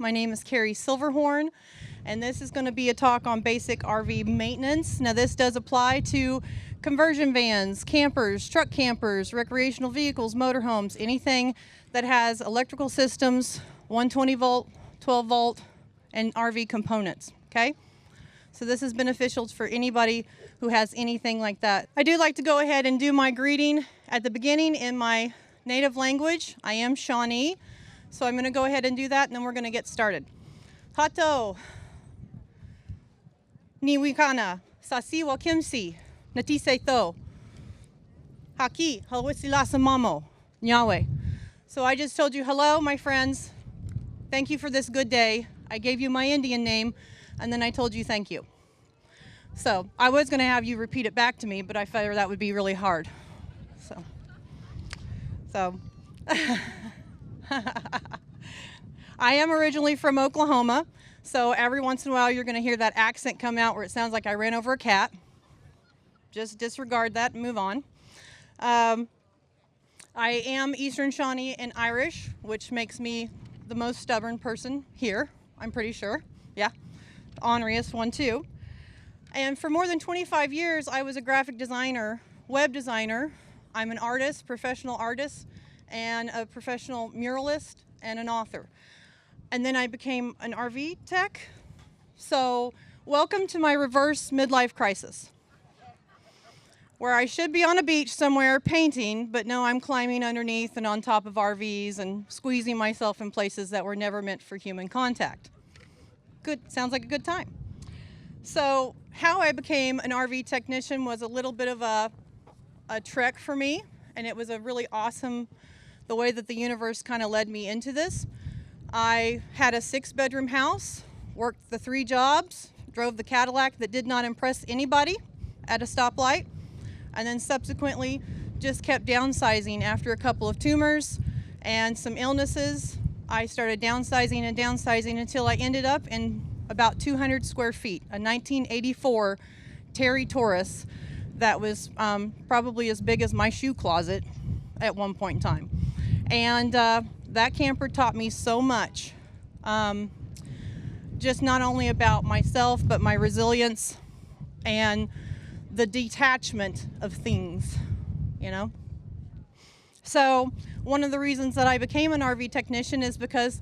My name is Carrie Silverhorn, and this is going to be a talk on basic RV maintenance. Now, this does apply to conversion vans, campers, truck campers, recreational vehicles, motorhomes, anything that has electrical systems, 120 volt, 12 volt, and RV components, okay? So this is beneficial for anybody who has anything like that. I do like to go ahead and do my greeting at the beginning in my native language. I am Shawnee, so I'm going to go ahead and do that, and then we're going to get started. Hato, niwikana, sasi wa kimsi, natise to, haki, hawisilasa mamo, nyawe. So I just told you hello, my friends. Thank you for this good day. I gave you my Indian name, and then I told you thank you. So I was going to have you repeat it back to me, but I figured that would be really hard. So I am originally from Oklahoma, so every once in a while you're going to hear that accent come out where it sounds like I ran over a cat. Just disregard that and move on. I am Eastern Shawnee and Irish, which makes me the most stubborn person here, I'm pretty sure. Yeah, the honoriest one too. And for more than 25 years, I was a graphic designer, web designer. I'm an artist, professional artist, and a professional muralist and an author. And then I became an RV tech. So welcome to my reverse midlife crisis, where I should be on a beach somewhere painting, but no, I'm climbing underneath and on top of RVs and squeezing myself in places that were never meant for human contact. Good, sounds like a good time. So how I became an RV technician was a little bit of a trek for me, and it was a really awesome, the way that the universe kind of led me into this. I had a 6-bedroom house, worked the 3 jobs, drove the Cadillac that did not impress anybody at a stoplight, and then subsequently just kept downsizing after a couple of tumors and some illnesses. I started downsizing and downsizing until I ended up in about 200 square feet, a 1984 Terry Taurus that was probably as big as my shoe closet at one point in time. And that camper taught me so much, just not only about myself, but my resilience and the detachment of things, you know? So one of the reasons that I became an RV technician is because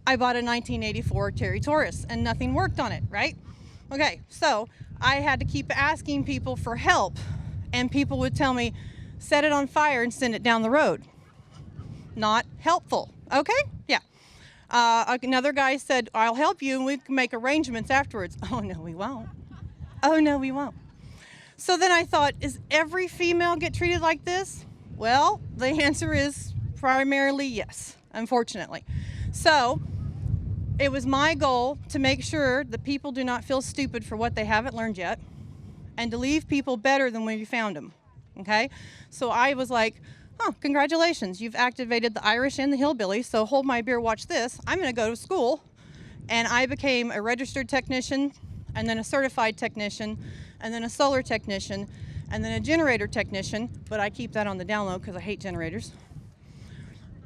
I bought a 1984 Terry Taurus and nothing worked on it, right? Okay, so I had to keep asking people for help, and people would tell me, set it on fire and send it down the road. Not helpful, okay? Yeah. Another guy said, I'll help you and we can make arrangements afterwards. Oh, no, we won't. Oh, no, we won't. So then I thought, is every female get treated like this? Well, the answer is primarily yes, unfortunately. So it was my goal to make sure that people do not feel stupid for what they haven't learned yet, and to leave people better than when you found them, okay? So I was like, oh, congratulations, you've activated the Irish and the hillbilly, so hold my beer, watch this. I'm gonna go to school. And I became a registered technician, and then a certified technician, and then a solar technician, and then a generator technician, but I keep that on the down low because I hate generators.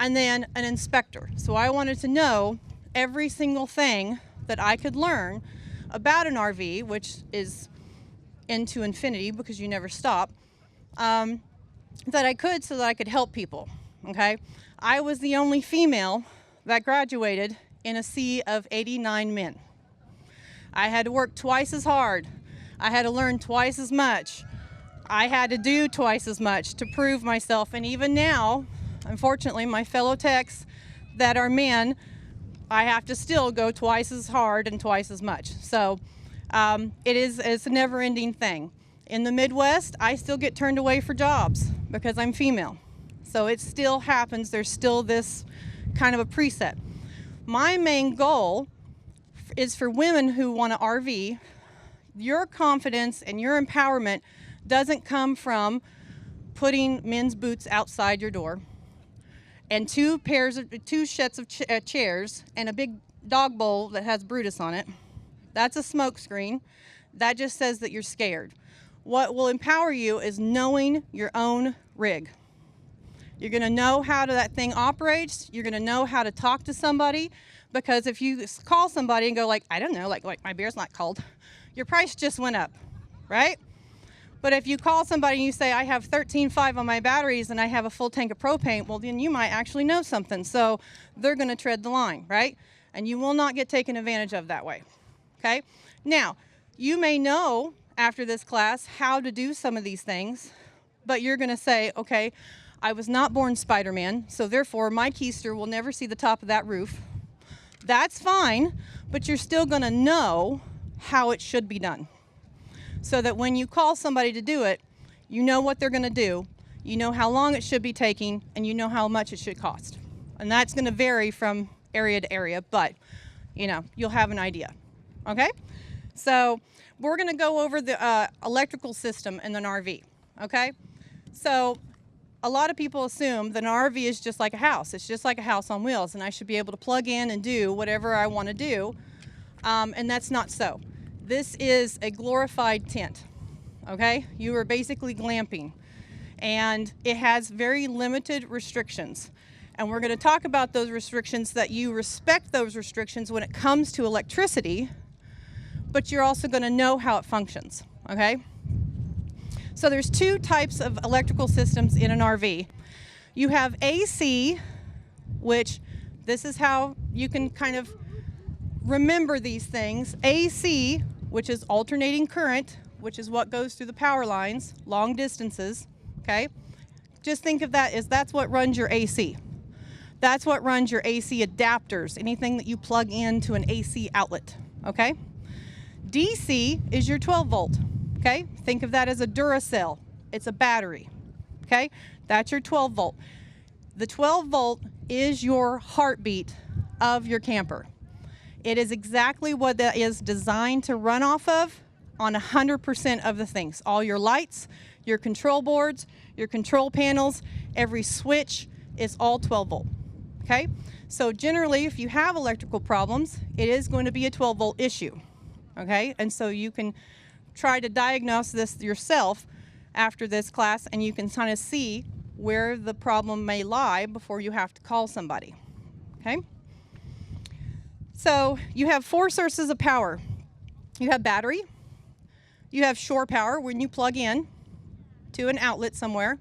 And then an inspector. So I wanted to know every single thing that I could learn about an RV, which is into infinity because you never stop, that I could, so that I could help people, okay? I was the only female that graduated in a sea of 89 men. I had to work twice as hard. I had to learn twice as much. I had to do twice as much to prove myself, and even now, unfortunately, my fellow techs that are men, I have to still go twice as hard and twice as much. So it's a never-ending thing. In the Midwest, I still get turned away for jobs because I'm female. So it still happens. There's still this kind of a preset. My main goal is for women who want to RV. Your confidence and your empowerment doesn't come from putting men's boots outside your door and 2 sets of chairs and a big dog bowl that has Brutus on it. That's a smoke screen. That just says that you're scared. What will empower you is knowing your own rig. You're going to know how that thing operates. You're going to know how to talk to somebody, because if you call somebody and go like, I don't know, like my beer's not cold, your price just went up, right? But if you call somebody and you say, I have 13.5 on my batteries and I have a full tank of propane, well, then you might actually know something. So they're going to tread the line, right? And you will not get taken advantage of that way, okay? Now, you may know after this class how to do some of these things, but you're going to say, okay, I was not born Spider-Man, so therefore my keister will never see the top of that roof. That's fine, but you're still going to know how it should be done, so that when you call somebody to do it, you know what they're going to do, you know how long it should be taking, and you know how much it should cost. And that's going to vary from area to area, but you'll have an idea. Okay? So we're going to go over the electrical system in an RV. Okay? So a lot of people assume that an RV is just like a house. It's just like a house on wheels, and I should be able to plug in and do whatever I want to do, and that's not so. This is a glorified tent, okay? You are basically glamping, and it has very limited restrictions. And we're going to talk about those restrictions, that you respect those restrictions when it comes to electricity, but you're also going to know how it functions, okay? So there's two types of electrical systems in an RV. You have AC, which this is how you can kind of remember these things. AC, which is alternating current, which is what goes through the power lines, long distances, okay? Just think of that as that's what runs your AC. That's what runs your AC adapters, anything that you plug into an AC outlet, okay? DC is your 12 volt, okay? Think of that as a Duracell. It's a battery, okay? That's your 12 volt. The 12 volt is your heartbeat of your camper. It is exactly what that is designed to run off of on 100% of the things. All your lights, your control boards, your control panels, every switch is all 12 volt, okay? So generally, if you have electrical problems, it is going to be a 12 volt issue, okay? And so you can try to diagnose this yourself after this class, and you can kind of see where the problem may lie before you have to call somebody, okay? So you have four sources of power. You have battery, you have shore power when you plug in to an outlet somewhere.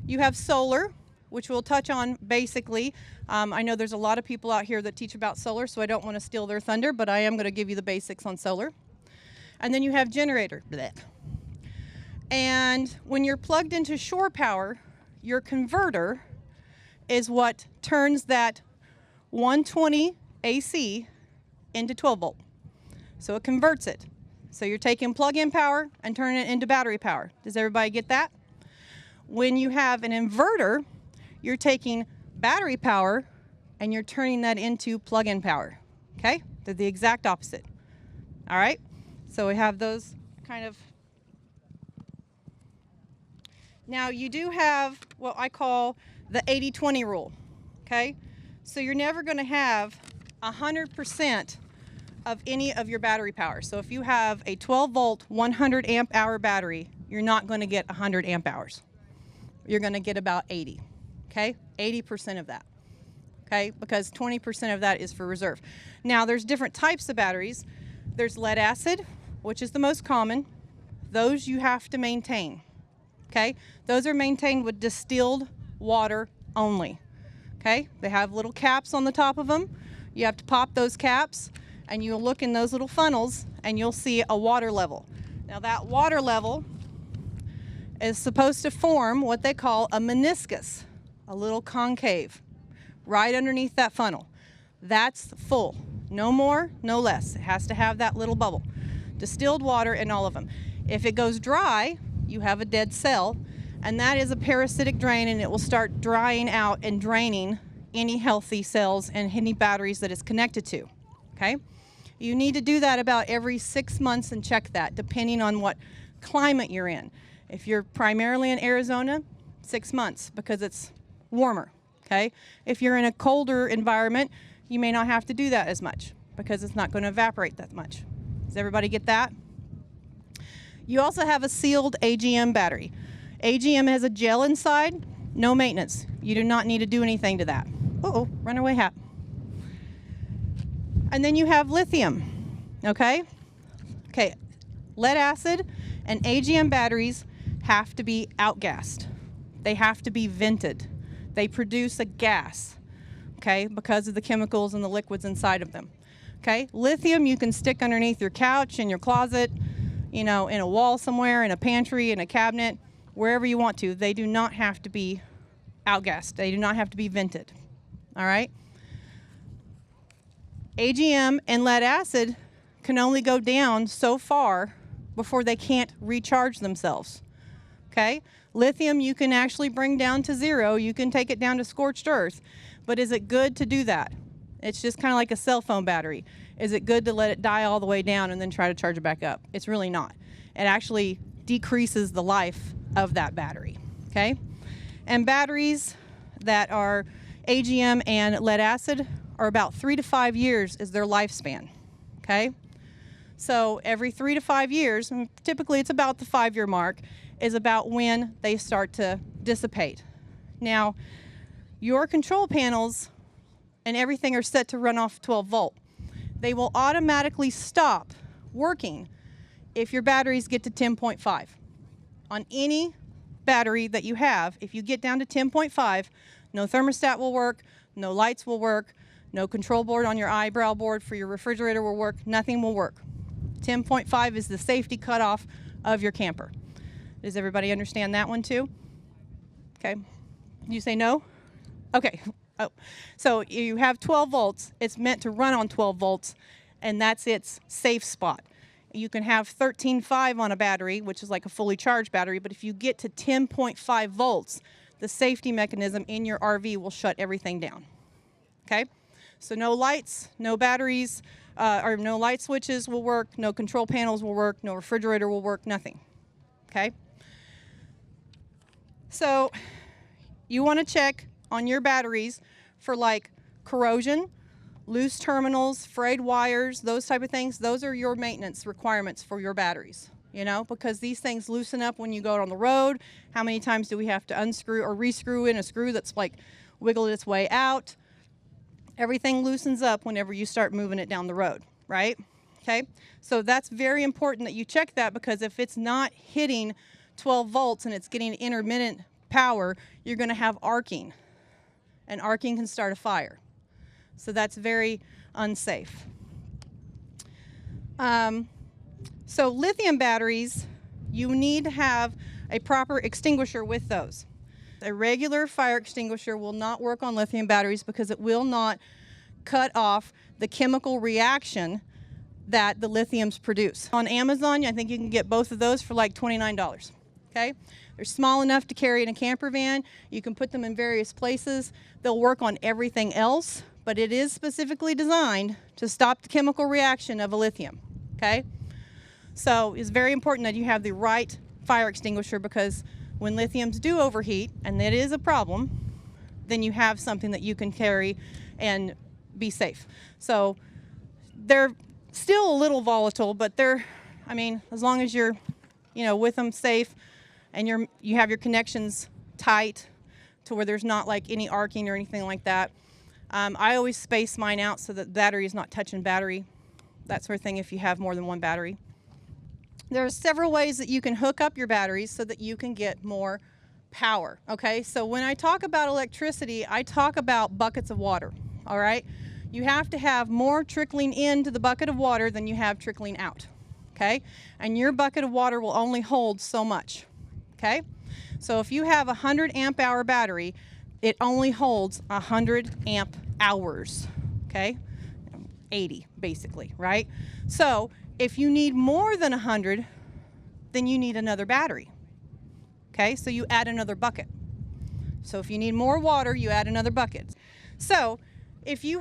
You have solar, which we'll touch on basically. I know there's a lot of people out here that teach about solar, so I don't want to steal their thunder, but I am going to give you the basics on solar. And then you have generator. Blech. And when you're plugged into shore power, your converter is what turns that 120 AC into 12 volt. So it converts it. So you're taking plug-in power and turning it into battery power. Does everybody get that? When you have an inverter, you're taking battery power and you're turning that into plug-in power. Okay? They're the exact opposite. All right? So we have those kind of. Now you do have what I call the 80-20 rule. Okay? So you're never going to have 100% of any of your battery power. So if you have a 12 volt 100 amp hour battery, you're not going to get 100 amp hours. You're going to get about 80, okay? 80% of that, okay? Because 20% of that is for reserve. Now there's different types of batteries. There's lead acid, which is the most common. Those you have to maintain, okay? Those are maintained with distilled water only, okay? They have little caps on the top of them. You have to pop those caps, and you'll look in those little funnels, and you'll see a water level. Now that water level is supposed to form what they call a meniscus, a little concave, right underneath that funnel. That's full. No more, no less. It has to have that little bubble. Distilled water in all of them. If it goes dry, you have a dead cell, and that is a parasitic drain, and it will start drying out and draining any healthy cells and any batteries that it's connected to, okay? You need to do that about every 6 months and check that, depending on what climate you're in. If you're primarily in Arizona, 6 months, because it's warmer, okay? If you're in a colder environment, you may not have to do that as much, because it's not going to evaporate that much. Does everybody get that? You also have a sealed AGM battery. AGM has a gel inside. No maintenance. You do not need to do anything to that. Uh-oh, runaway hat. And then you have lithium, okay? Okay, lead acid and AGM batteries have to be outgassed. They have to be vented. They produce a gas, okay, because of the chemicals and the liquids inside of them. Okay, lithium you can stick underneath your couch, in your closet, you know, in a wall somewhere, in a pantry, in a cabinet, wherever you want to. They do not have to be outgassed. They do not have to be vented. All right? AGM and lead acid can only go down so far before they can't recharge themselves. Okay? Lithium you can actually bring down to zero. You can take it down to scorched earth. But is it good to do that? It's just kind of like a cell phone battery. Is it good to let it die all the way down and then try to charge it back up? It's really not. It actually decreases the life of that battery, okay? And batteries that are AGM and lead acid are about 3 to 5 years is their lifespan, okay? So every 3 to 5 years, and typically it's about the 5-year mark, is about when they start to dissipate. Now, your control panels and everything are set to run off 12 volt. They will automatically stop working if your batteries get to 10.5. On any battery that you have, if you get down to 10.5, no thermostat will work, no lights will work, no control board on your eyebrow board for your refrigerator will work, nothing will work. 10.5 is the safety cutoff of your camper. Does everybody understand that one too? Okay. You say no? Okay. Oh, so you have 12 volts. It's meant to run on 12 volts, and that's its safe spot. You can have 13.5 on a battery, which is like a fully charged battery, but if you get to 10.5 volts, the safety mechanism in your RV will shut everything down. Okay? So no lights, no batteries, or no light switches will work, no control panels will work, no refrigerator will work, nothing. Okay? So you want to check on your batteries for like corrosion, loose terminals, frayed wires, those type of things. Those are your maintenance requirements for your batteries, you know, because these things loosen up when you go out on the road. How many times do we have to unscrew or rescrew in a screw that's like wiggled its way out? Everything loosens up whenever you start moving it down the road, right? Okay, so that's very important that you check that, because if it's not hitting 12 volts and it's getting intermittent power, you're going to have arcing. And arcing can start a fire. So that's very unsafe. So lithium batteries, you need to have a proper extinguisher with those. A regular fire extinguisher will not work on lithium batteries because it will not cut off the chemical reaction that the lithiums produce. On Amazon, I think you can get both of those for like $29. Okay? They're small enough to carry in a camper van. You can put them in various places. They'll work on everything else, but it is specifically designed to stop the chemical reaction of a lithium. Okay? So it's very important that you have the right fire extinguisher, because when lithiums do overheat, and that is a problem, then you have something that you can carry and be safe. So they're still a little volatile, but they're, I mean, as long as you're, you know, with them safe, and you have your connections tight to where there's not like any arcing or anything like that. I always space mine out so that battery is not touching battery, that sort of thing, if you have more than one battery. There are several ways that you can hook up your batteries so that you can get more power, okay? So when I talk about electricity, I talk about buckets of water, all right? You have to have more trickling into the bucket of water than you have trickling out, okay? And your bucket of water will only hold so much, okay? So if you have a 100 amp hour battery, it only holds 100 amp hours, okay? 80 basically, right? So if you need more than 100, then you need another battery, okay? So you add another bucket. So if you need more water, you add another bucket. So if you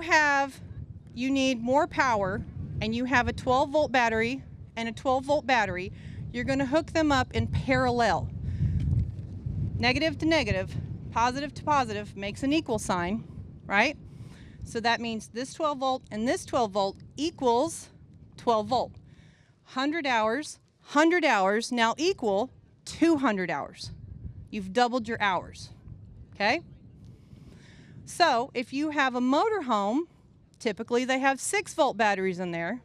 need more power and you have a 12 volt battery and a 12 volt battery, you're going to hook them up in parallel. Negative to negative, positive to positive makes an equal sign, right? So that means this 12 volt and this 12 volt equals 12 volt. 100 hours now equal 200 hours. You've doubled your hours, okay? So if you have a motorhome, typically they have 6-volt batteries in there.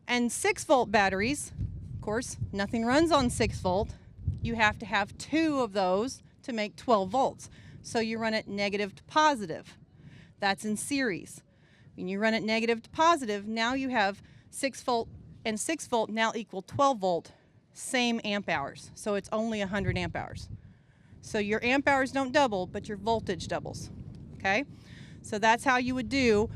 And 6-volt batteries, of course, nothing runs on 6-volt. You have to have 2 of those to make 12 volts. So you run it negative to positive. That's in series. When you run it negative to positive, now you have 6-volt, and 6-volt now equal 12-volt, same amp hours. So it's only 100 amp hours. So your amp hours don't double, but your voltage doubles, okay? So that's how you would do,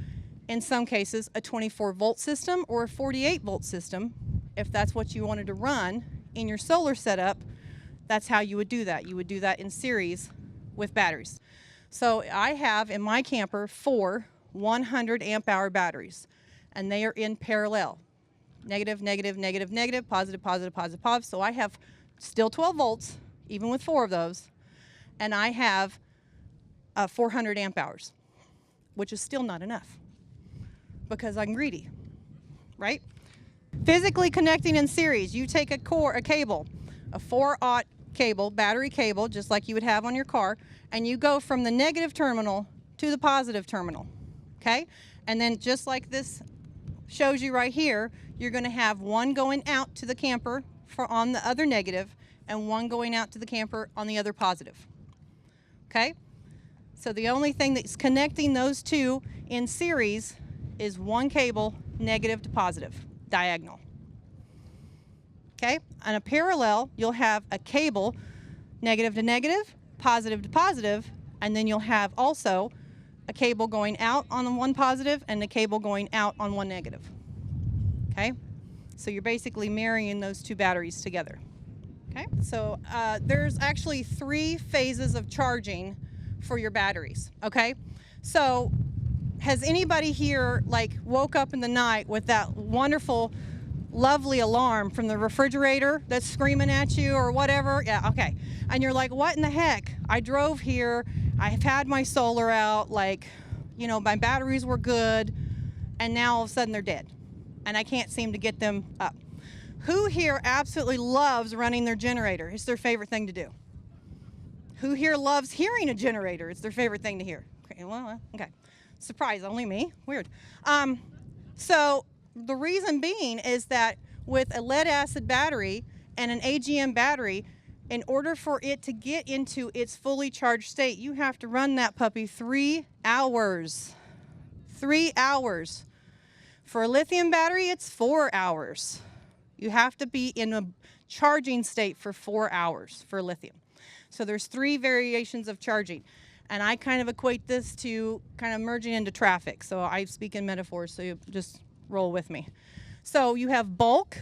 in some cases, a 24-volt system or a 48-volt system. If that's what you wanted to run in your solar setup, that's how you would do that. You would do that in series with batteries. So I have in my camper 4 100 amp hour batteries, and they are in parallel. Negative, negative, negative, negative, positive, positive, positive, positive. So I have still 12 volts, even with 4 of those, and I have 400 amp hours, which is still not enough because I'm greedy, right? Physically connecting in series, you take a cable, a 4-aught cable, battery cable, just like you would have on your car, and you go from the negative terminal to the positive terminal, okay? And then just like this shows you right here, you're going to have one going out to the camper on the other negative and one going out to the camper on the other positive, okay? So the only thing that's connecting those two in series is one cable, negative to positive, diagonal. Okay, on a parallel, you'll have a cable, negative to negative, positive to positive, and then you'll have also a cable going out on one positive and a cable going out on one negative. Okay, so you're basically marrying those two batteries together. Okay, so there's actually 3 phases of charging for your batteries. Okay, so has anybody here like woke up in the night with that wonderful lovely alarm from the refrigerator that's screaming at you or whatever? Yeah, okay. And you're like, what in the heck? I drove here, I've had my solar out, like, you know, my batteries were good, and now all of a sudden they're dead and I can't seem to get them up. Who here absolutely loves running their generator? It's their favorite thing to do. Who here loves hearing a generator? It's their favorite thing to hear. Okay, well, okay. Surprise, only me. Weird. So the reason being is that with a lead acid battery and an AGM battery, in order for it to get into its fully charged state, you have to run that puppy 3 hours. 3 hours. For a lithium battery, it's 4 hours. You have to be in a charging state for 4 hours for lithium. So there's 3 variations of charging. And I kind of equate this to kind of merging into traffic. So I speak in metaphors, so you just roll with me. So you have bulk,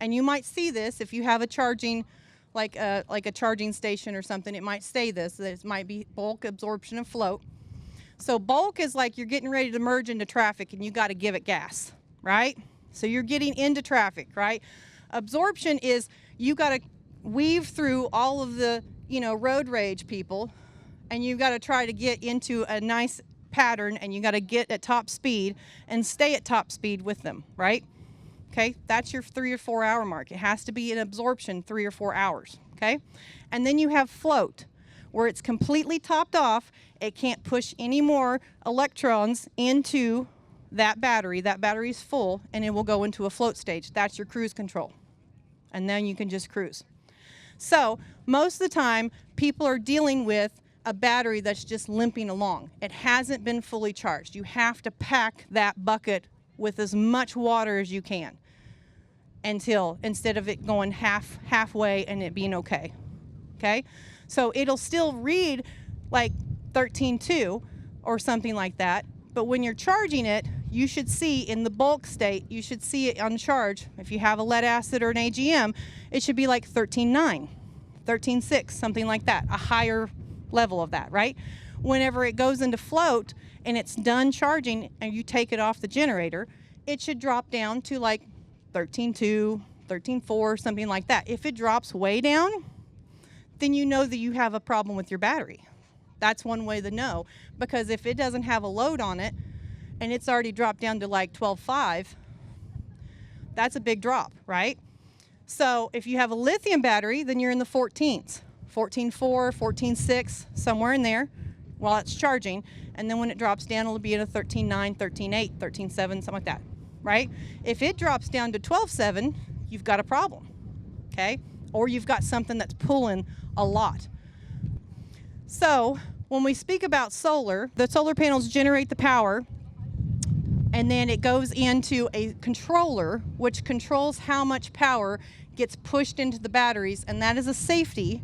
and you might see this if you have a charging, like a charging station or something. It might say this. It might be bulk, absorption, and float. So bulk is like you're getting ready to merge into traffic, and you got to give it gas, right? So you're getting into traffic, right? Absorption is you got to weave through all of the, you know, road rage people, and you've got to try to get into a nice pattern, and you got to get at top speed and stay at top speed with them, right? Okay, that's your 3 or 4 hour mark. It has to be an absorption 3 or 4 hours, okay? And then you have float, where it's completely topped off. It can't push any more electrons into that battery. That battery's full, and it will go into a float stage. That's your cruise control. And then you can just cruise. So most of the time, people are dealing with a battery that's just limping along. It hasn't been fully charged. You have to pack that bucket with as much water as you can instead of it going halfway and it being okay. Okay? So it'll still read like 13.2 or something like that, but when you're charging it, you should see in the bulk state, you should see it on charge. If you have a lead acid or an AGM, it should be like 13.9, 13.6, something like that, a higher level of that, right? Whenever it goes into float and it's done charging and you take it off the generator, it should drop down to like 13.2, 13.4, something like that. If it drops way down, then you know that you have a problem with your battery. That's one way to know, because if it doesn't have a load on it and it's already dropped down to like 12.5, that's a big drop, right? So if you have a lithium battery, then you're in the 14s, 14.4, 14.6, somewhere in there while it's charging. And then when it drops down, it'll be at a 13.9, 13.8, 13.7, something like that, right? If it drops down to 12.7, you've got a problem, okay? Or you've got something that's pulling a lot. So when we speak about solar, the solar panels generate the power, and then it goes into a controller, which controls how much power gets pushed into the batteries, and that is a safety.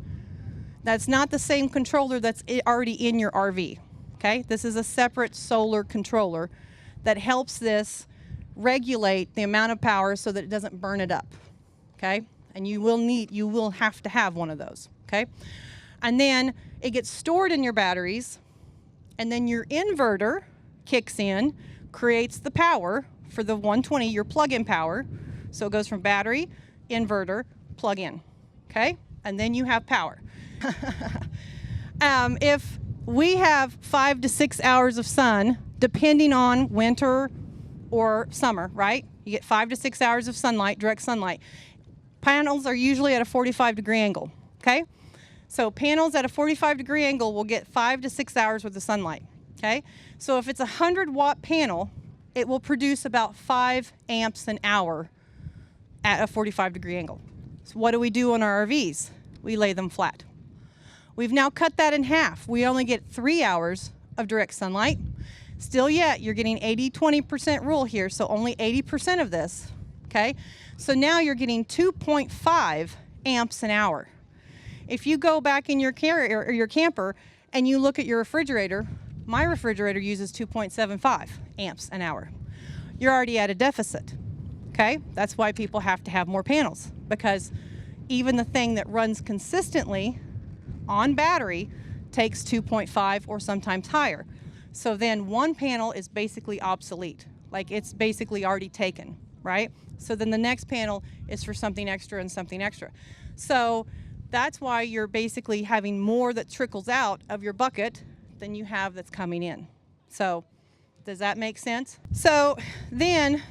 That's not the same controller that's already in your RV, okay? This is a separate solar controller that helps this regulate the amount of power so that it doesn't burn it up, okay? And you will have to have one of those, okay? And then it gets stored in your batteries, and then your inverter kicks in, creates the power for the 120, your plug-in power. So it goes from battery, inverter, plug-in, okay? And then you have power. If we have 5 to 6 hours of sun, depending on winter or summer, right? You get 5 to 6 hours of sunlight, direct sunlight. Panels are usually at a 45-degree angle, okay? So panels at a 45-degree angle will get 5 to 6 hours worth of sunlight, okay? So if it's a 100-watt panel, it will produce about 5 amps an hour at a 45-degree angle. So what do we do on our RVs? We lay them flat. We've now cut that in half. We only get 3 hours of direct sunlight. Still yet, you're getting 80-20% rule here, so only 80% of this, okay? So now you're getting 2.5 amps an hour. If you go back in your carrier or your camper and you look at your refrigerator, my refrigerator uses 2.75 amps an hour. You're already at a deficit, okay? That's why people have to have more panels, because even the thing that runs consistently on battery takes 2.5 or sometimes higher. So then one panel is basically obsolete, like it's basically already taken, right? So then the next panel is for something extra and something extra. So that's why you're basically having more that trickles out of your bucket than you have that's coming in. So does that make sense? So then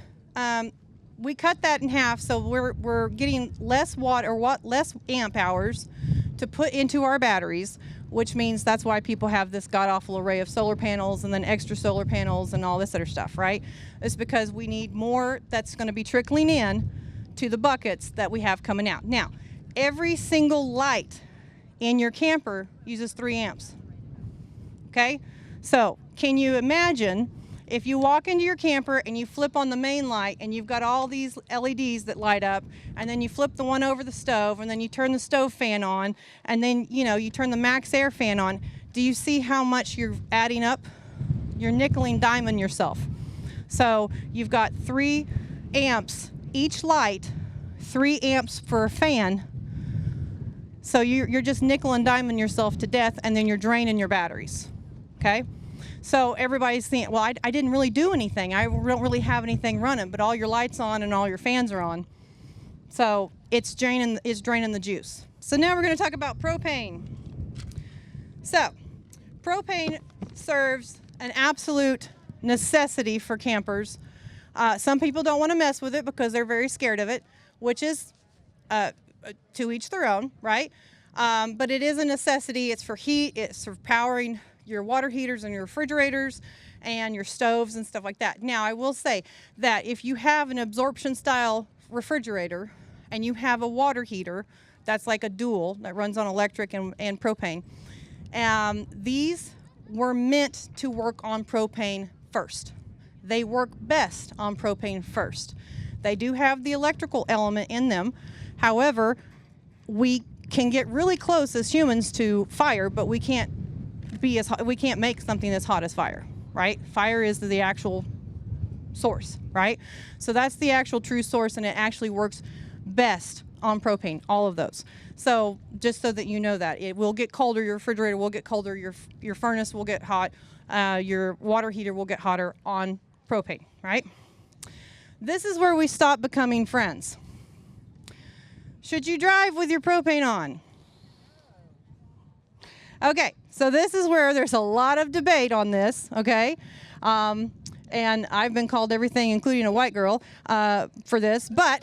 we cut that in half, so we're getting less watt or less amp hours to put into our batteries, which means that's why people have this god-awful array of solar panels and then extra solar panels and all this other stuff, right? It's because we need more that's going to be trickling in to the buckets that we have coming out. Now, every single light in your camper uses 3 amps, okay? So can you imagine if you walk into your camper and you flip on the main light and you've got all these LEDs that light up, and then you flip the one over the stove, and then you turn the stove fan on, and then you turn the max air fan on. Do you see how much you're adding up? You're nickel and diming yourself. So you've got 3 amps each light, 3 amps for a fan. So you're just nickel and diming yourself to death, and then you're draining your batteries, okay? So everybody's thinking, well, I didn't really do anything. I don't really have anything running, but all your lights on and all your fans are on. So it's draining the juice. So now we're going to talk about propane. So propane serves an absolute necessity for campers. Some people don't want to mess with it because they're very scared of it, which is to each their own, right? But it is a necessity. It's for heat. It's for powering your water heaters and your refrigerators and your stoves and stuff like that. Now, I will say that if you have an absorption style refrigerator and you have a water heater that's like a dual that runs on electric and propane, these were meant to work on propane first. They work best on propane first. They do have the electrical element in them. However, we can get really close as humans to fire, but we can't make something as hot as fire, right? Fire is the actual source, right? So that's the actual true source, and it actually works best on propane, all of those. So just so that you know that, it will get colder, your refrigerator will get colder, your furnace will get hot, your water heater will get hotter on propane, right? This is where we stop becoming friends. Should you drive with your propane on? Okay, so this is where there's a lot of debate on this, okay? And I've been called everything, including a white girl, for this, but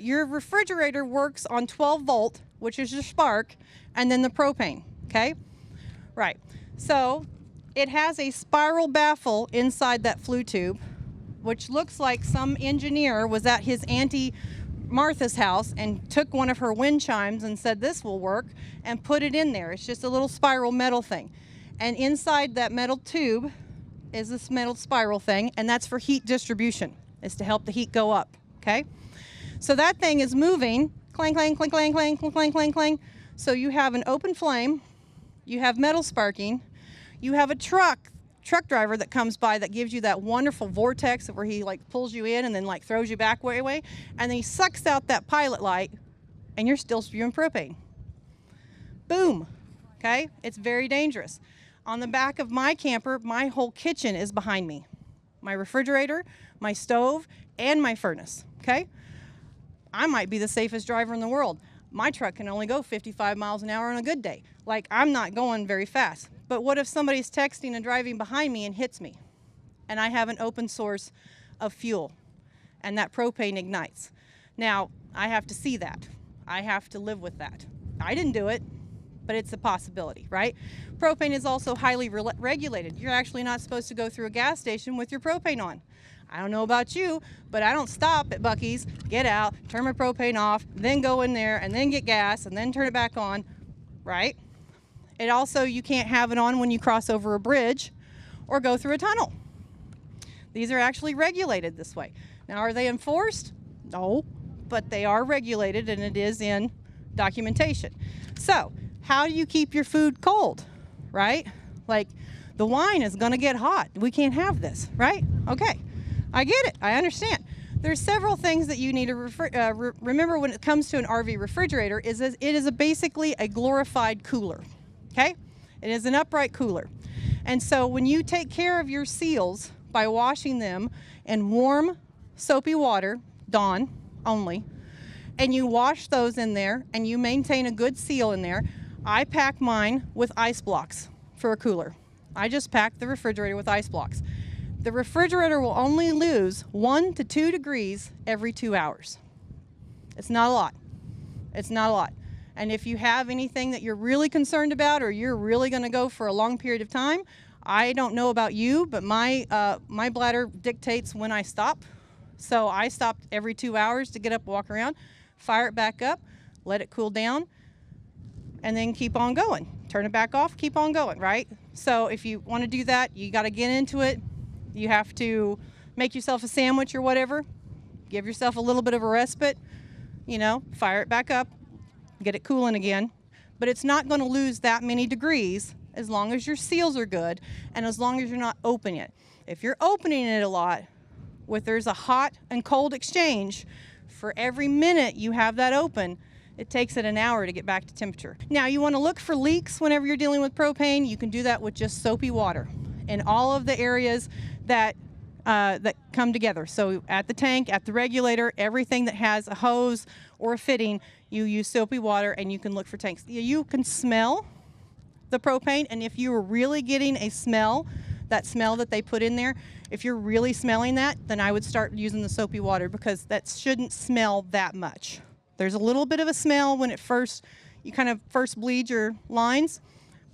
your refrigerator works on 12 volt, which is your spark, and then the propane, okay? Right. So it has a spiral baffle inside that flue tube, which looks like some engineer was at his Auntie Martha's house and took one of her wind chimes and said this will work and put it in there. It's just a little spiral metal thing. And inside that metal tube is this metal spiral thing, and that's for heat distribution, is to help the heat go up, okay? So that thing is moving, clang, clang, clang, clang, clang, clang, clang, clang, clang. So you have an open flame, you have metal sparking, you have a truck driver that comes by that gives you that wonderful vortex where he like pulls you in and then like throws you back way, and then he sucks out that pilot light and you're still spewing propane. Boom, okay? It's very dangerous. On the back of my camper, my whole kitchen is behind me. My refrigerator, my stove, and my furnace, okay? I might be the safest driver in the world. My truck can only go 55 miles an hour on a good day. Like, I'm not going very fast. But what if somebody's texting and driving behind me and hits me? And I have an open source of fuel, and that propane ignites. Now, I have to see that. I have to live with that. I didn't do it, but it's a possibility, right? Propane is also highly regulated. You're actually not supposed to go through a gas station with your propane on. I don't know about you, but I don't stop at Buc-ee's, get out, turn my propane off, then go in there and then get gas and then turn it back on, right? It also, you can't have it on when you cross over a bridge or go through a tunnel. These are actually regulated this way. Now, are they enforced? No, but they are regulated and it is in documentation. So, how do you keep your food cold, right? Like, the wine is gonna get hot. We can't have this, right? Okay, I get it, I understand. There's several things that you need to remember when it comes to an RV refrigerator. It is basically a glorified cooler, okay? It is an upright cooler. And so when you take care of your seals by washing them in warm, soapy water, Dawn only, and you wash those in there and you maintain a good seal in there, I pack mine with ice blocks for a cooler. I just pack the refrigerator with ice blocks. The refrigerator will only lose 1 to 2 degrees every 2 hours. It's not a lot. It's not a lot. And if you have anything that you're really concerned about or you're really going to go for a long period of time, I don't know about you, but my bladder dictates when I stop. So I stopped every 2 hours to get up, walk around, fire it back up, let it cool down, and then keep on going. Turn it back off, keep on going, right? So if you want to do that, you got to get into it. You have to make yourself a sandwich or whatever. Give yourself a little bit of a respite. You know, fire it back up, get it cooling again. But it's not going to lose that many degrees as long as your seals are good and as long as you're not opening it. If you're opening it a lot, there's a hot and cold exchange, for every minute you have that open, it takes it an hour to get back to temperature. Now, you want to look for leaks whenever you're dealing with propane. You can do that with just soapy water in all of the areas that come together. So at the tank, at the regulator, everything that has a hose or a fitting, you use soapy water and you can look for tanks. You can smell the propane, and if you are really getting a smell, that smell that they put in there, if you're really smelling that, then I would start using the soapy water, because that shouldn't smell that much. There's a little bit of a smell when you kind of first bleed your lines,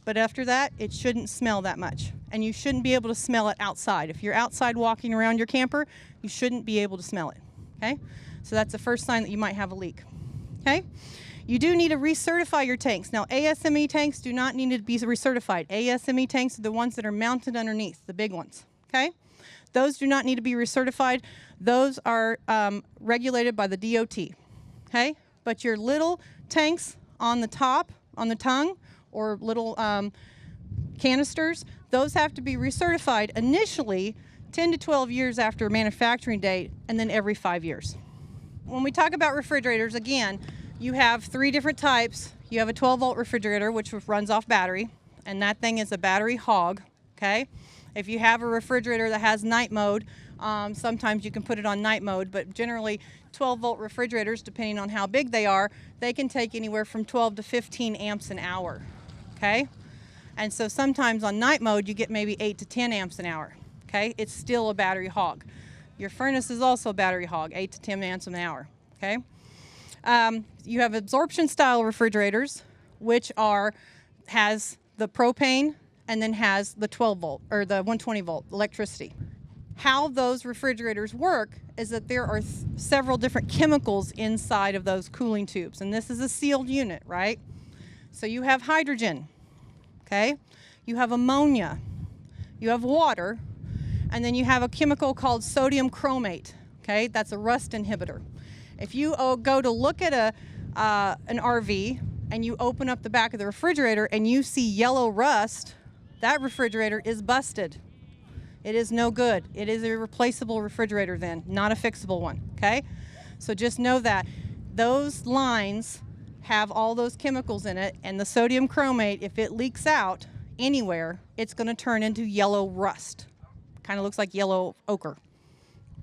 but after that, it shouldn't smell that much. And you shouldn't be able to smell it outside. If you're outside walking around your camper, you shouldn't be able to smell it, okay? So that's the first sign that you might have a leak, okay? You do need to recertify your tanks. Now, ASME tanks do not need to be recertified. ASME tanks are the ones that are mounted underneath, the big ones, okay? Those do not need to be recertified. Those are regulated by the DOT, okay? But your little tanks on the top, on the tongue, or little canisters, those have to be recertified initially 10 to 12 years after manufacturing date, and then every 5 years. When we talk about refrigerators, again, you have 3 different types. You have a 12-volt refrigerator, which runs off battery, and that thing is a battery hog, okay? If you have a refrigerator that has night mode, sometimes you can put it on night mode, but generally 12-volt refrigerators, depending on how big they are, they can take anywhere from 12 to 15 amps an hour, okay? And so sometimes on night mode, you get maybe 8 to 10 amps an hour, okay? It's still a battery hog. Your furnace is also a battery hog, 8 to 10 amps an hour, okay? You have absorption style refrigerators, which has the propane and then has the 12 volt or the 120 volt electricity. How those refrigerators work is that there are several different chemicals inside of those cooling tubes, and this is a sealed unit, right? So you have hydrogen, okay? You have ammonia, you have water, and then you have a chemical called sodium chromate, okay? That's a rust inhibitor. If you go to look at an RV and you open up the back of the refrigerator and you see yellow rust, that refrigerator is busted. It is no good. It is a replaceable refrigerator then, not a fixable one, okay? So just know that those lines have all those chemicals in it, and the sodium chromate, if it leaks out anywhere, it's going to turn into yellow rust. Kind of looks like yellow ochre,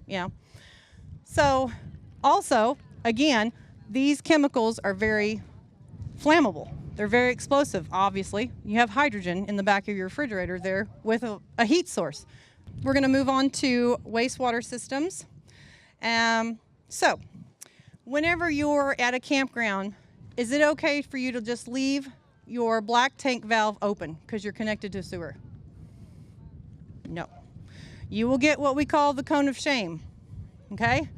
yeah. So also, again, these chemicals are very flammable. They're very explosive, obviously. You have hydrogen in the back of your refrigerator there with a heat source. We're going to move on to wastewater systems. So, whenever you're at a campground, is it okay for you to just leave your black tank valve open because you're connected to sewer? No. You will get what we call the cone of shame, okay?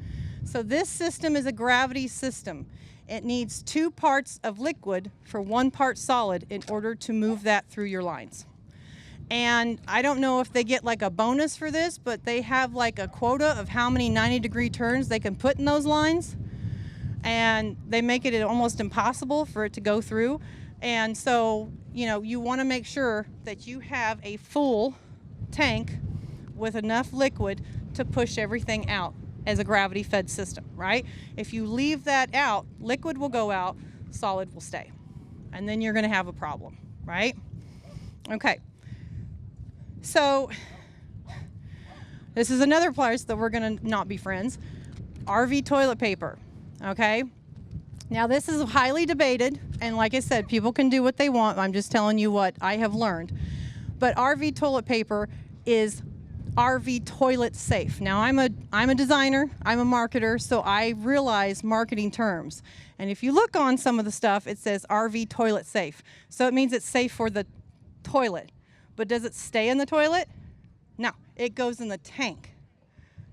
So this system is a gravity system. It needs 2 parts of liquid for 1 part solid in order to move that through your lines. And I don't know if they get like a bonus for this, but they have like a quota of how many 90-degree turns they can put in those lines. And they make it almost impossible for it to go through. And so, you know, you want to make sure that you have a full tank with enough liquid to push everything out as a gravity-fed system, right? If you leave that out, liquid will go out, solid will stay. And then you're going to have a problem, right? Okay. So this is another place that we're going to not be friends. RV toilet paper, okay? Now this is highly debated, and like I said, people can do what they want. I'm just telling you what I have learned. But RV toilet paper is RV toilet safe. Now I'm a designer, I'm a marketer, so I realize marketing terms. And if you look on some of the stuff, it says RV toilet safe. So it means it's safe for the toilet. But does it stay in the toilet? No, it goes in the tank.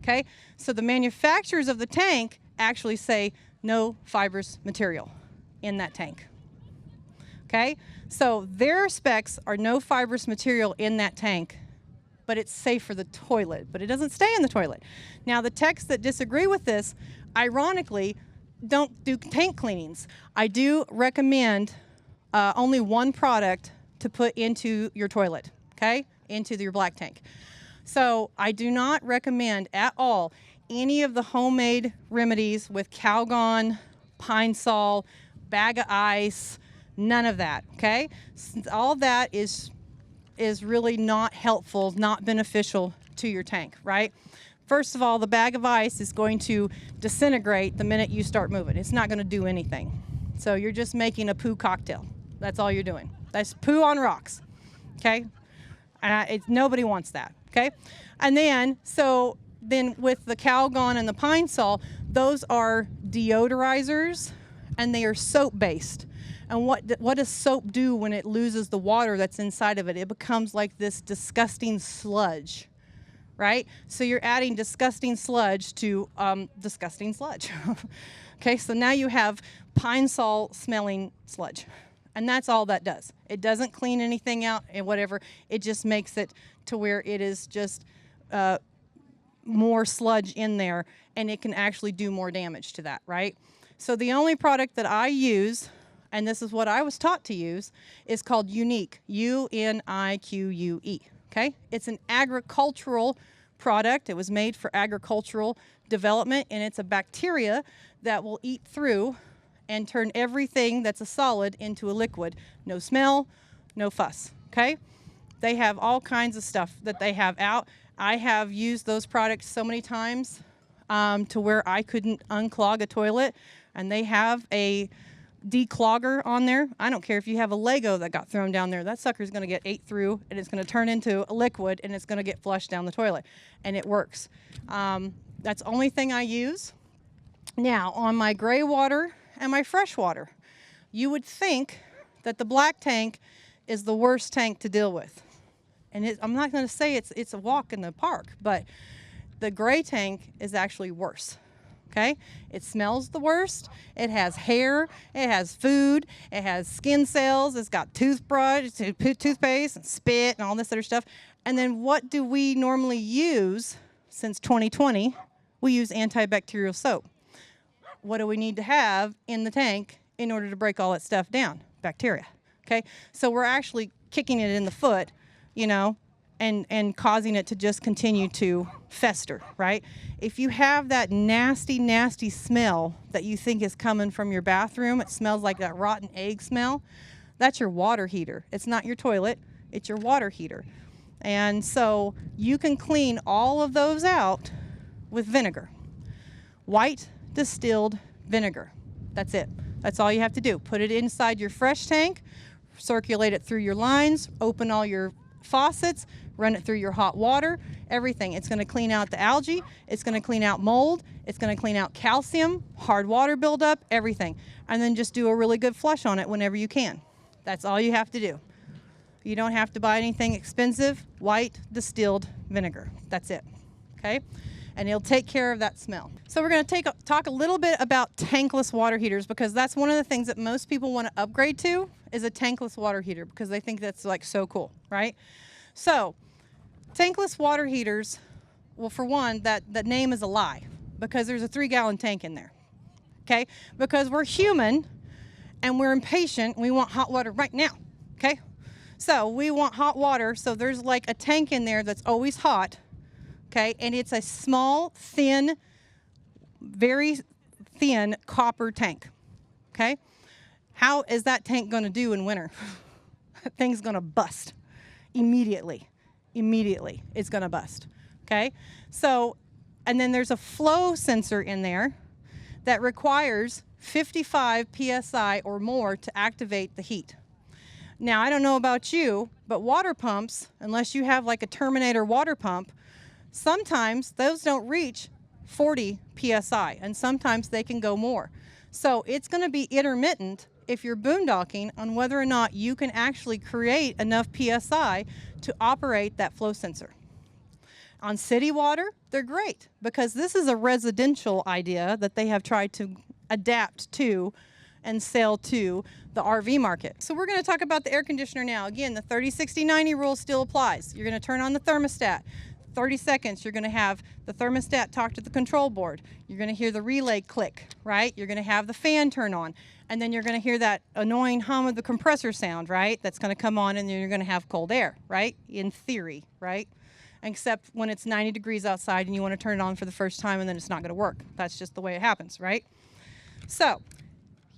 Okay? So the manufacturers of the tank actually say no fibrous material in that tank. Okay? So their specs are no fibrous material in that tank, but it's safe for the toilet, but it doesn't stay in the toilet. Now the techs that disagree with this, ironically, don't do tank cleanings. I do recommend only 1 product to put into your toilet, okay? Into your black tank. So I do not recommend at all any of the homemade remedies with Calgon, Pine Sol, bag of ice, none of that, okay? All that is really not helpful, not beneficial to your tank, right? First of all, the bag of ice is going to disintegrate the minute you start moving. It's not going to do anything. So you're just making a poo cocktail. That's all you're doing. That's poo on rocks, okay? And nobody wants that, okay? And then with the Calgon and the Pine Sol, those are deodorizers, and they are soap-based. And what does soap do when it loses the water that's inside of it? It becomes like this disgusting sludge, right? So you're adding disgusting sludge to disgusting sludge. Okay, so now you have Pine Sol smelling sludge. And that's all that does. It doesn't clean anything out and whatever. It just makes it to where it is just more sludge in there, and it can actually do more damage to that, right? So the only product that I use, and this is what I was taught to use, is called Unique, U-N-I-Q-U-E, okay? It's an agricultural product. It was made for agricultural development, and it's a bacteria that will eat through and turn everything that's a solid into a liquid. No smell, no fuss, okay? They have all kinds of stuff that they have out. I have used those products so many times to where I couldn't unclog a toilet, and they have a declogger on there. I don't care if you have a Lego that got thrown down there. That sucker's going to get ate through, and it's going to turn into a liquid, and it's going to get flushed down the toilet, and it works. That's the only thing I use. Now, on my gray water and my fresh water, you would think that the black tank is the worst tank to deal with. And I'm not going to say it's a walk in the park, but the gray tank is actually worse. Okay? It smells the worst. It has hair. It has food. It has skin cells. It's got toothpaste and spit and all this other stuff. And then what do we normally use since 2020? We use antibacterial soap. What do we need to have in the tank in order to break all that stuff down? Bacteria. Okay? So we're actually kicking it in the foot, you know, and causing it to just continue to fester, right? If you have that nasty, nasty smell that you think is coming from your bathroom, it smells like that rotten egg smell, that's your water heater. It's not your toilet, it's your water heater. And so you can clean all of those out with vinegar. White distilled vinegar. That's it. That's all you have to do. Put it inside your fresh tank, circulate it through your lines, open all your faucets, run it through your hot water, everything. It's going to clean out the algae, it's going to clean out mold, it's going to clean out calcium, hard water buildup, everything. And then just do a really good flush on it whenever you can. That's all you have to do. You don't have to buy anything expensive. White distilled vinegar. That's it. Okay? And it'll take care of that smell. So we're going to talk a little bit about tankless water heaters, because that's one of the things that most people want to upgrade to is a tankless water heater, because they think that's like so cool, right? So tankless water heaters, well, for one, that name is a lie, because there's a 3-gallon tank in there. Okay? Because we're human and we're impatient. We want hot water right now. Okay? So we want hot water. So there's like a tank in there that's always hot. Okay? And it's a small, thin, very thin copper tank. Okay? How is that tank going to do in winter? That thing's going to bust immediately. Immediately, it's going to bust. Okay? So, and then there's a flow sensor in there that requires 55 psi or more to activate the heat. Now, I don't know about you, but water pumps, unless you have like a Terminator water pump, sometimes those don't reach 40 psi, and sometimes they can go more. So it's going to be intermittent if you're boondocking on whether or not you can actually create enough psi to operate that flow sensor. On city water, they're great, because this is a residential idea that they have tried to adapt to and sell to the RV market. So we're going to talk about the air conditioner now. Again, the 30-60-90 rule still applies. You're going to turn on the thermostat. 30 seconds, you're going to have the thermostat talk to the control board. You're going to hear the relay click, right? You're going to have the fan turn on. And then you're going to hear that annoying hum of the compressor sound, right? That's going to come on, and then you're going to have cold air, right? In theory, right? Except when it's 90 degrees outside and you want to turn it on for the first time, and then it's not going to work. That's just the way it happens, right? So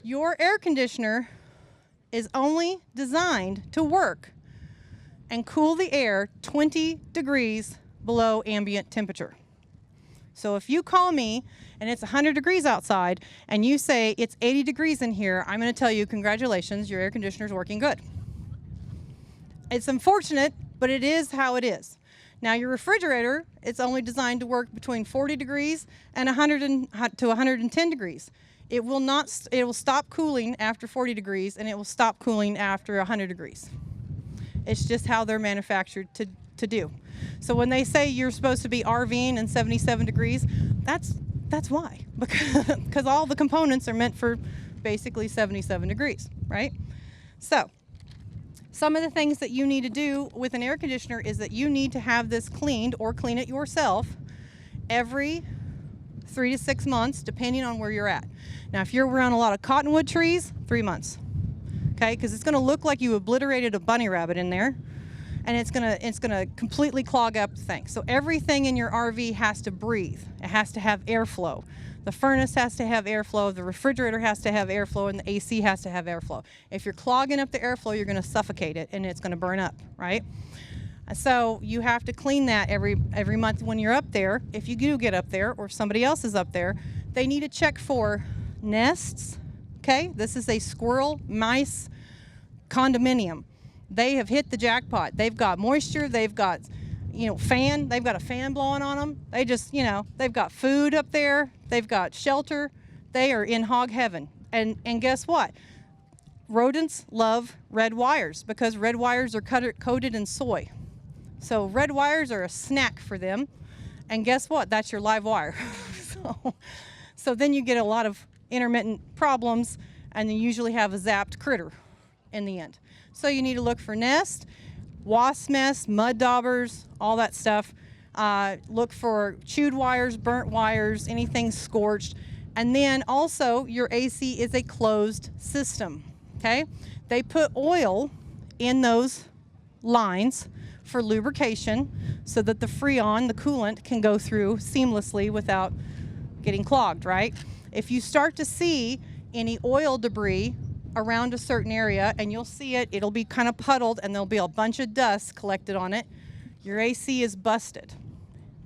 your air conditioner is only designed to work and cool the air 20 degrees below ambient temperature. So if you call me and it's 100 degrees outside and you say it's 80 degrees in here, I'm going to tell you, congratulations, your air conditioner is working good. It's unfortunate, but it is how it is. Now your refrigerator, it's only designed to work between 40 degrees and 100 to 110 degrees. It will stop cooling after 40 degrees, and it will stop cooling after 100 degrees. It's just how they're manufactured to do. So when they say you're supposed to be RVing in 77 degrees, that's why. Because all the components are meant for basically 77 degrees, right? So some of the things that you need to do with an air conditioner is that you need to have this cleaned or clean it yourself every 3 to 6 months, depending on where you're at. Now, if you're around a lot of cottonwood trees, 3 months. Okay, because it's going to look like you obliterated a bunny rabbit in there, and it's gonna completely clog up the thing. So everything in your RV has to breathe. It has to have airflow. The furnace has to have airflow. The refrigerator has to have airflow, and the AC has to have airflow. If you're clogging up the airflow, you're going to suffocate it, and it's going to burn up, right? So you have to clean that every month when you're up there. If you do get up there, or somebody else is up there, they need to check for nests. Okay, this is a squirrel mice condominium. They have hit the jackpot. They've got moisture. They've got, they've got a fan blowing on them. They just, they've got food up there. They've got shelter. They are in hog heaven. And guess what? Rodents love red wires because red wires are coated in soy. So red wires are a snack for them. And guess what? That's your live wire. So then you get a lot of intermittent problems, and you usually have a zapped critter in the end. So you need to look for nest, wasp nests, mud daubers, all that stuff. Look for chewed wires, burnt wires, anything scorched. And then also your AC is a closed system, okay? They put oil in those lines for lubrication so that the Freon, the coolant, can go through seamlessly without getting clogged, right? If you start to see any oil debris around a certain area, and you'll see it, it'll be kind of puddled and there'll be a bunch of dust collected on it, your AC is busted,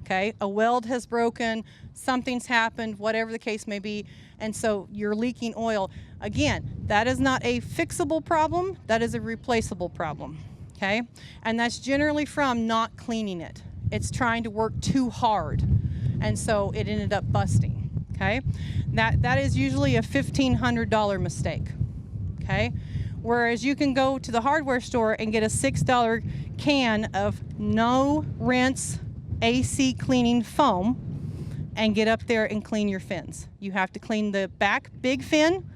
okay? A weld has broken, something's happened, whatever the case may be, and so you're leaking oil. Again, that is not a fixable problem, that is a replaceable problem, okay? And that's generally from not cleaning it. It's trying to work too hard, and so it ended up busting, okay? That is usually a $1,500 mistake, okay? Whereas you can go to the hardware store and get a $6 can of no rinse AC cleaning foam and get up there and clean your fins. You have to clean the back big fin,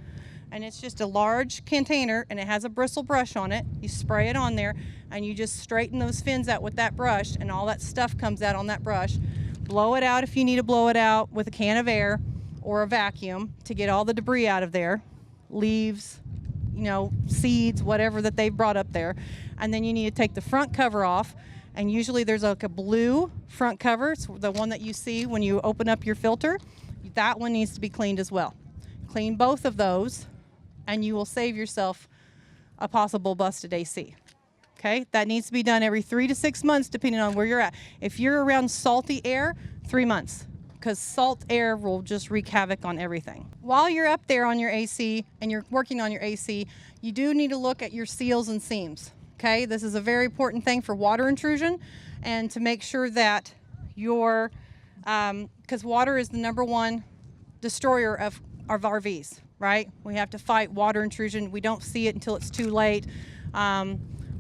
and it's just a large container and it has a bristle brush on it. You spray it on there and you just straighten those fins out with that brush, and all that stuff comes out on that brush. Blow it out if you need to blow it out with a can of air or a vacuum to get all the debris out of there, leaves, you know, seeds, whatever that they've brought up there. And then you need to take the front cover off, and usually there's like a blue front cover. It's the one that you see when you open up your filter. That one needs to be cleaned as well. Clean both of those and you will save yourself a possible busted AC. Okay, that needs to be done every 3 to 6 months depending on where you're at. If you're around salty air, 3 months, because salt air will just wreak havoc on everything. While you're up there on your AC and you're working on your AC, you do need to look at your seals and seams. Okay, this is a very important thing for water intrusion, and to make sure that your, because water is the #1 destroyer of RVs, right? We have to fight water intrusion. We don't see it until it's too late.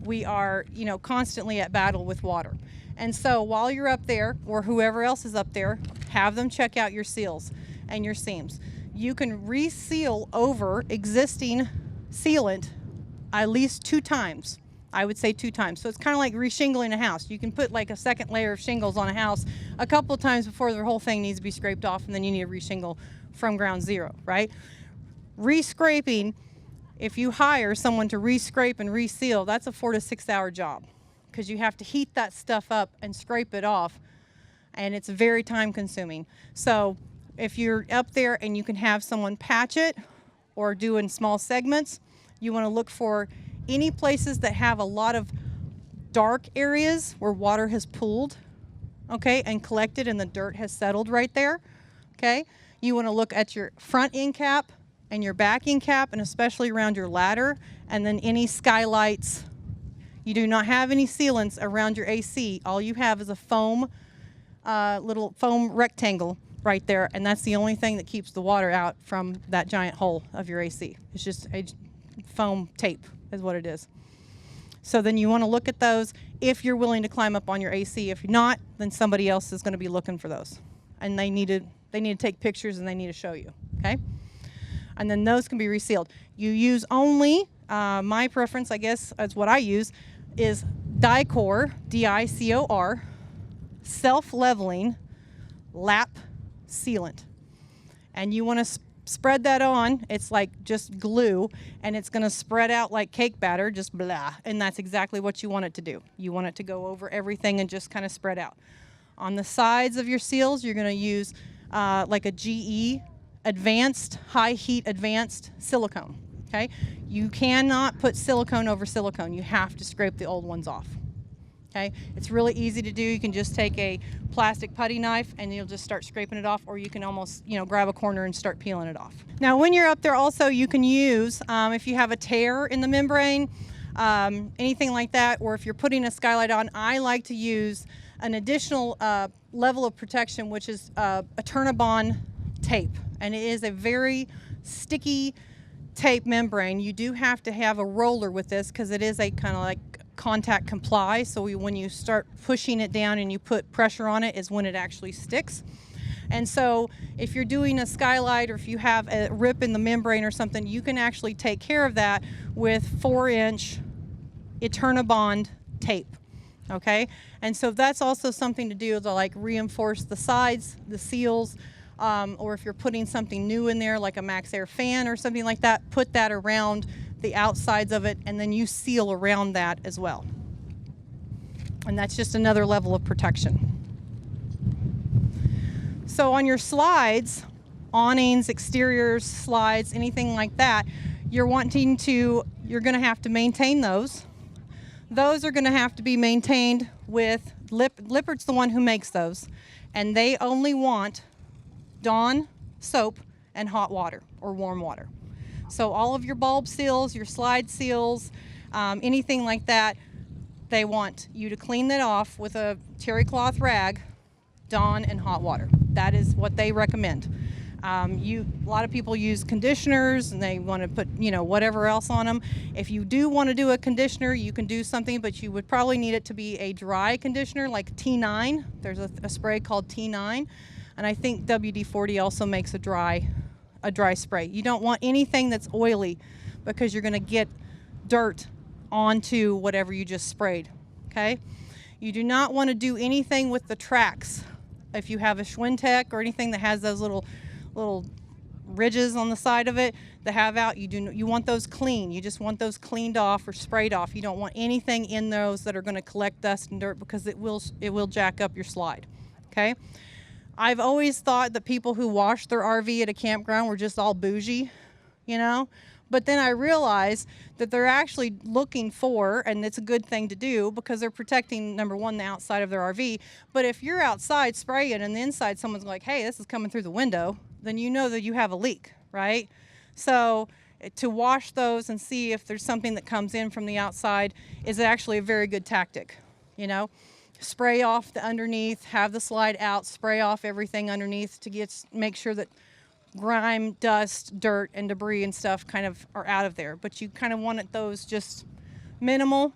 We are, you know, constantly at battle with water. And so while you're up there, or whoever else is up there, have them check out your seals and your seams. You can reseal over existing sealant at least 2 times. I would say 2 times. So it's kind of like reshingling a house. You can put like a second layer of shingles on a house a couple of times before the whole thing needs to be scraped off, and then you need to reshingle from ground zero, right? Rescraping, if you hire someone to rescrape and reseal, that's a 4 to 6 hour job, because you have to heat that stuff up and scrape it off, and it's very time consuming. So if you're up there and you can have someone patch it or do in small segments, you want to look for any places that have a lot of dark areas where water has pooled, okay, and collected and the dirt has settled right there, okay? You want to look at your front end cap and your back end cap, and especially around your ladder, and then any skylights. You do not have any sealants around your AC. All you have is a foam, little foam rectangle right there, and that's the only thing that keeps the water out from that giant hole of your AC. It's just a foam tape is what it is. So then you want to look at those if you're willing to climb up on your AC. If you're not, then somebody else is going to be looking for those, and they need to take pictures and they need to show you, okay? And then those can be resealed. You use only, my preference, I guess, is what I use, is Dicor, D-I-C-O-R, self-leveling lap sealant. And you want to spread that on. It's like just glue, and it's going to spread out like cake batter, just blah. And that's exactly what you want it to do. You want it to go over everything and just kind of spread out. On the sides of your seals, you're going to use like a GE advanced, high heat advanced silicone, okay? You cannot put silicone over silicone. You have to scrape the old ones off, okay? It's really easy to do. You can just take a plastic putty knife and you'll just start scraping it off, or you can almost, you know, grab a corner and start peeling it off. Now, when you're up there also, you can use, if you have a tear in the membrane, anything like that, or if you're putting a skylight on, I like to use an additional level of protection, which is a Turnabond tape, and it is a very sticky tape membrane. You do have to have a roller with this because it is a kind of like contact comply. So when you start pushing it down and you put pressure on it is when it actually sticks. And so if you're doing a skylight or if you have a rip in the membrane or something, you can actually take care of that with 4-inch Eternabond tape. Okay, and so that's also something to do to like reinforce the sides, the seals, or if you're putting something new in there like a Max Air fan or something like that, put that around the outsides of it, and then you seal around that as well. And that's just another level of protection. So on your slides, awnings, exteriors, slides, anything like that, you're going to have to maintain those. Those are going to have to be maintained with Lippert's the one who makes those, and they only want Dawn soap and hot water or warm water. So all of your bulb seals, your slide seals, anything like that, they want you to clean that off with a terry cloth rag, Dawn and hot water. That is what they recommend. A lot of people use conditioners and they want to put, whatever else on them. If you do want to do a conditioner, you can do something, but you would probably need it to be a dry conditioner like T9. There's a spray called T9, and I think WD-40 also makes a dry spray. You don't want anything that's oily because you're going to get dirt onto whatever you just sprayed. Okay? You do not want to do anything with the tracks. If you have a Schwintek or anything that has those little ridges on the side of it that have out, you want those clean. You just want those cleaned off or sprayed off. You don't want anything in those that are going to collect dust and dirt because it will jack up your slide. Okay? I've always thought that people who wash their RV at a campground were just all bougie, but then I realized that they're actually looking for, and it's a good thing to do because they're protecting, number one, the outside of their RV. But if you're outside spraying and the inside someone's like, hey, this is coming through the window, then you know that you have a leak, right? So to wash those and see if there's something that comes in from the outside is actually a very good tactic, Spray off the underneath, have the slide out, spray off everything underneath to make sure that grime, dust, dirt, and debris and stuff kind of are out of there. But you kind of want those just minimal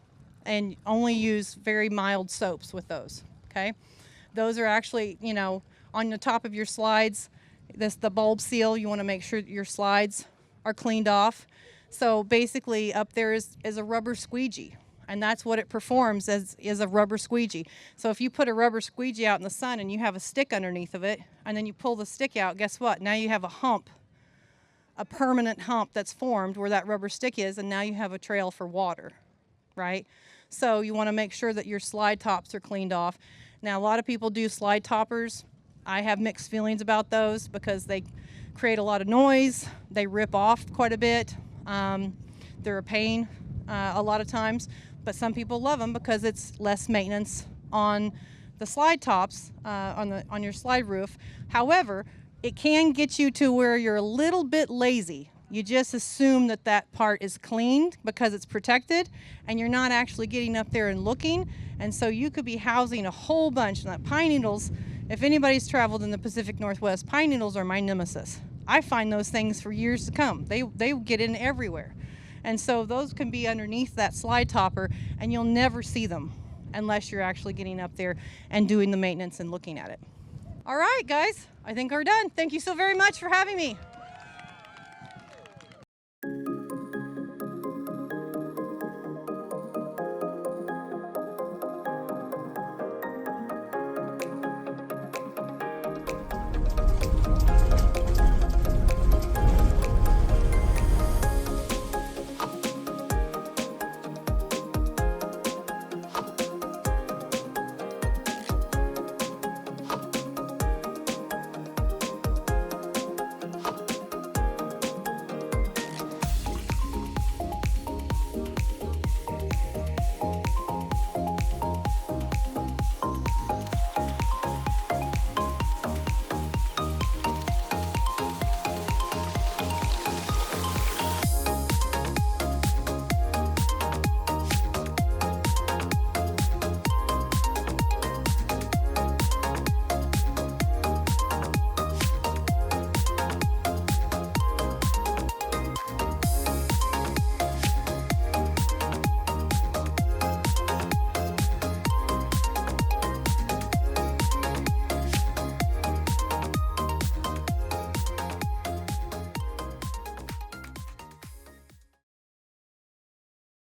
and only use very mild soaps with those, okay? Those are actually, on the top of your slides, the bulb seal, you want to make sure that your slides are cleaned off. So basically up there is a rubber squeegee, and that's what it performs as is a rubber squeegee. So if you put a rubber squeegee out in the sun and you have a stick underneath of it, and then you pull the stick out, guess what? Now you have a hump, a permanent hump that's formed where that rubber stick is, and now you have a trail for water, right? So you want to make sure that your slide tops are cleaned off. Now a lot of people do slide toppers. I have mixed feelings about those because they create a lot of noise. They rip off quite a bit. They're a pain a lot of times, but some people love them because it's less maintenance on the slide tops, on your slide roof. However, it can get you to where you're a little bit lazy. You just assume that that part is cleaned because it's protected, and you're not actually getting up there and looking. And so you could be housing a whole bunch. And that pine needles, if anybody's traveled in the Pacific Northwest, pine needles are my nemesis. I find those things for years to come. They get in everywhere. And so those can be underneath that slide topper, and you'll never see them unless you're actually getting up there and doing the maintenance and looking at it. All right, guys, I think we're done. Thank you so very much for having me.